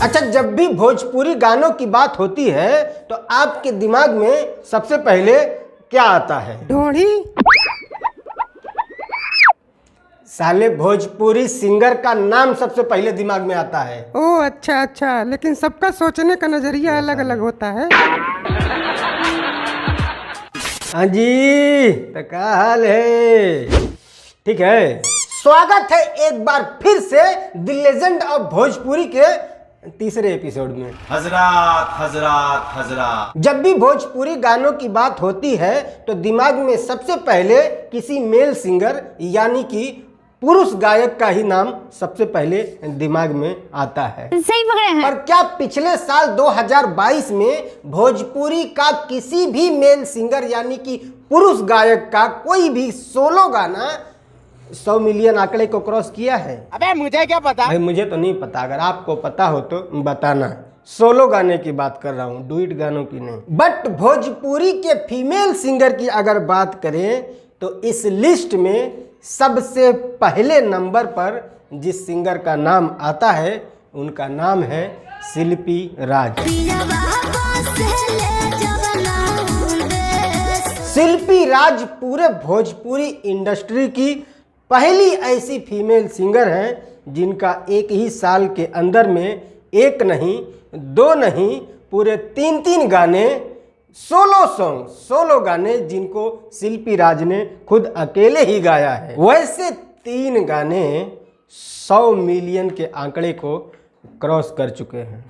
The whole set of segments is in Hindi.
अच्छा, जब भी भोजपुरी गानों की बात होती है तो आपके दिमाग में सबसे पहले क्या आता है? ढोढ़ी। साले भोजपुरी सिंगर का नाम सबसे पहले दिमाग में आता है। ओह अच्छा अच्छा, लेकिन सबका सोचने का नजरिया अलग अलग होता है। हाँ जी, तो क्या हाल है? ठीक है, स्वागत है एक बार फिर से द लेजेंड ऑफ भोजपुरी के तीसरे एपिसोड में। हजरात हजरात हजरात। जब भी भोजपुरी गानों की बात होती है तो दिमाग में सबसे पहले किसी मेल सिंगर यानी कि पुरुष गायक का ही नाम सबसे पहले दिमाग में आता है। सही पकड़े हैं। पर क्या पिछले साल 2022 में भोजपुरी का किसी भी मेल सिंगर यानी कि पुरुष गायक का कोई भी सोलो गाना 100 मिलियन आंकड़े को क्रॉस किया है? अबे मुझे क्या पता। भाई मुझे तो नहीं पता, अगर आपको पता हो तो बताना। सोलो गाने की बात कर रहा हूँ, डुइट गानों की नहीं। बट भोजपुरी के फीमेल सिंगर की अगर बात करें तो इस लिस्ट में सबसे पहले नंबर पर जिस सिंगर का नाम आता है उनका नाम है शिल्पी राज। शिल्पी राज पूरे भोजपुरी इंडस्ट्री की पहली ऐसी फीमेल सिंगर हैं जिनका एक ही साल के अंदर में एक नहीं, दो नहीं, पूरे 3 गाने सोलो गाने जिनको शिल्पी राज ने खुद अकेले ही गाया है। वैसे 3 गाने 100 मिलियन के आंकड़े को क्रॉस कर चुके हैं।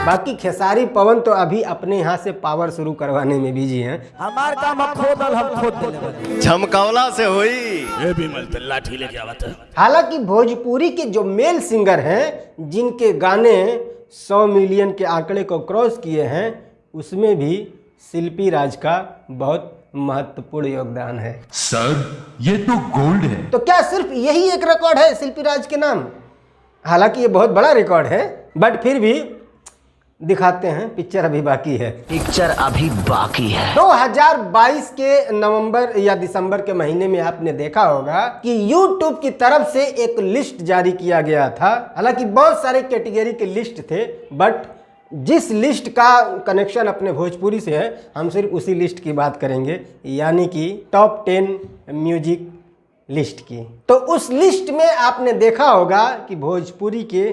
बाकी खेसारी पवन तो अभी अपने यहाँ से पावर शुरू करवाने में बिजी हैं। हमार काम खोदल हम खोद देले। झमकौला से हुई ये भी मिलते लाठी लेके आवत है। हालांकि भोजपुरी के जो मेल सिंगर हैं जिनके गाने 100 मिलियन के आंकड़े को क्रॉस किए हैं उसमें भी शिल्पी राज का बहुत महत्वपूर्ण योगदान है। सर ये तो गोल्ड है। तो क्या सिर्फ यही एक रिकॉर्ड है शिल्पी राज के नाम? हालांकि ये बहुत बड़ा रिकॉर्ड है, बट फिर भी दिखाते हैं, पिक्चर अभी बाकी है। 2022 के नवंबर या दिसंबर के महीने में आपने देखा होगा कि YouTube की तरफ से एक लिस्ट जारी किया गया था। हालांकि बहुत सारे कैटेगरी के लिस्ट थे, बट जिस लिस्ट का कनेक्शन अपने भोजपुरी से है हम सिर्फ उसी लिस्ट की बात करेंगे, यानी कि टॉप 10 म्यूजिक लिस्ट की। तो उस लिस्ट में आपने देखा होगा कि भोजपुरी के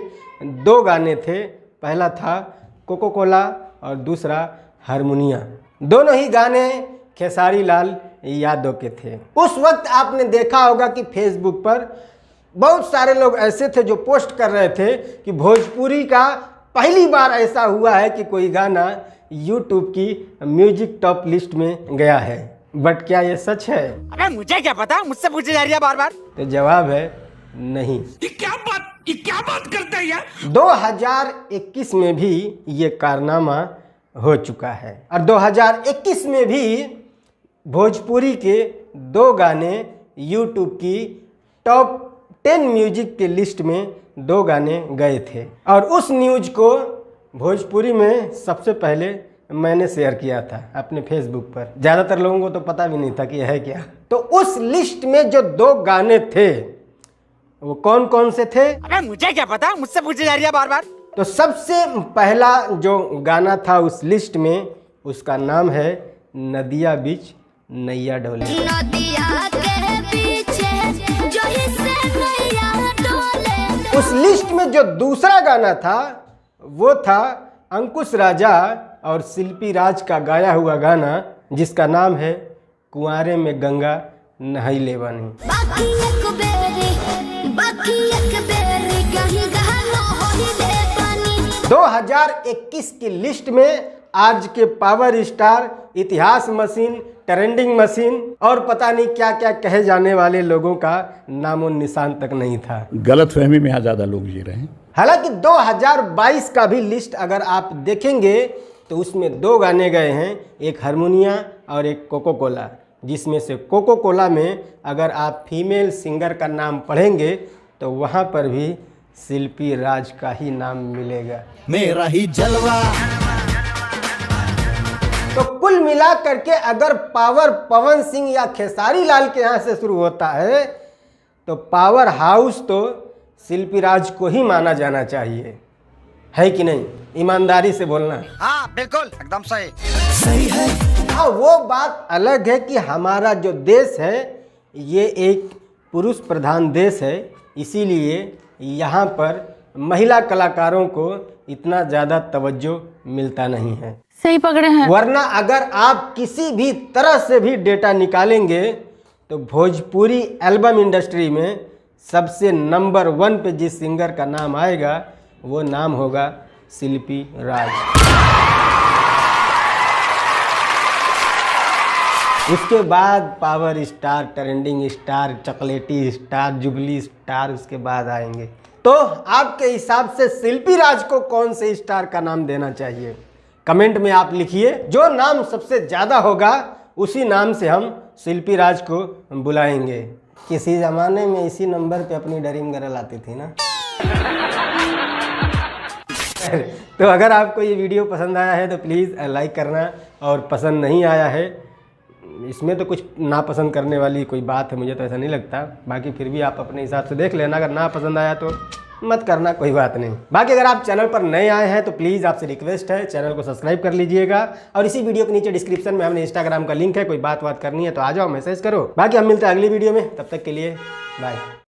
2 गाने थे। पहला था कोको कोला और दूसरा हारमोनिया। दोनों ही गाने खेसारी लाल यादव के थे। उस वक्त आपने देखा होगा कि फेसबुक पर बहुत सारे लोग ऐसे थे जो पोस्ट कर रहे थे कि भोजपुरी का पहली बार ऐसा हुआ है कि कोई गाना YouTube की म्यूजिक टॉप लिस्ट में गया है। बट क्या ये सच है? अबे मुझे क्या पता, मुझसे पूछे जा रही है बार बार। तो जवाब है नहीं। ये क्या बात करता है यार? 2021 में भी ये कारनामा हो चुका है और 2021 में भी भोजपुरी के 2 गाने YouTube की टॉप 10 म्यूजिक के लिस्ट में 2 गाने गए थे। और उस न्यूज को भोजपुरी में सबसे पहले मैंने शेयर किया था अपने फेसबुक पर। ज़्यादातर लोगों को तो पता भी नहीं था कि है क्या। तो उस लिस्ट में जो 2 गाने थे वो कौन कौन से थे? अबे मुझे क्या पता, मुझसे पूछे जा रही है बार बार। तो सबसे पहला जो गाना था उस लिस्ट में उसका नाम है नदिया बीच नैया डोले। उस लिस्ट में जो दूसरा गाना था वो था अंकुश राजा और शिल्पी राज का गाया हुआ गाना जिसका नाम है कुंवारे में गंगा नहाइले बानी। 2021 की लिस्ट में आज के पावर स्टार, इतिहास मशीन, ट्रेंडिंग मशीन और पता नहीं क्या क्या कहे जाने वाले लोगों का नामो निशान तक नहीं था। गलत फहमी में यहाँ ज़्यादा लोग जी रहे हैं। हालांकि 2022 का भी लिस्ट अगर आप देखेंगे तो उसमें 2 गाने गए हैं, एक हारमोनिया और एक कोको कोला, जिसमें से कोको कोला में अगर आप फीमेल सिंगर का नाम पढ़ेंगे तो वहाँ पर भी शिल्पी राज का ही नाम मिलेगा। मेरा ही जलवा। तो कुल मिला करके अगर पावर पवन सिंह या खेसारी लाल के यहाँ से शुरू होता है तो पावर हाउस तो शिल्पी राज को ही माना जाना चाहिए, है कि नहीं? ईमानदारी से बोलना। हाँ बिल्कुल एकदम सही। हाँ, वो बात अलग है कि हमारा जो देश है ये एक पुरुष प्रधान देश है, इसीलिए यहाँ पर महिला कलाकारों को इतना ज़्यादा तवज्जो मिलता नहीं है। सही पकड़े हैं। वरना अगर आप किसी भी तरह से भी डेटा निकालेंगे तो भोजपुरी एल्बम इंडस्ट्री में सबसे नंबर 1 पे जिस सिंगर का नाम आएगा वो नाम होगा शिल्पी राज। उसके बाद पावर स्टार, ट्रेंडिंग स्टार, चॉकलेटी स्टार, जुबली स्टार उसके बाद आएंगे। तो आपके हिसाब से शिल्पी राज को कौन से स्टार का नाम देना चाहिए? कमेंट में आप लिखिए। जो नाम सबसे ज़्यादा होगा उसी नाम से हम शिल्पी राज को बुलाएंगे। किसी ज़माने में इसी नंबर पे अपनी ड्रीम गर्ल आती थी ना। तो अगर आपको ये वीडियो पसंद आया है तो प्लीज़ लाइक करना, और पसंद नहीं आया है इसमें तो कुछ नापसंद करने वाली कोई बात है, मुझे तो ऐसा नहीं लगता। बाकी फिर भी आप अपने हिसाब से देख लेना, अगर ना पसंद आया तो मत करना, कोई बात नहीं। बाकी अगर आप चैनल पर नए आए हैं तो प्लीज़ आपसे रिक्वेस्ट है चैनल को सब्सक्राइब कर लीजिएगा, और इसी वीडियो के नीचे डिस्क्रिप्शन में हमने इंस्टाग्राम का लिंक है, कोई बात करनी है तो आ जाओ, मैसेज करो। बाकी हम मिलते हैं अगली वीडियो में, तब तक के लिए बाय।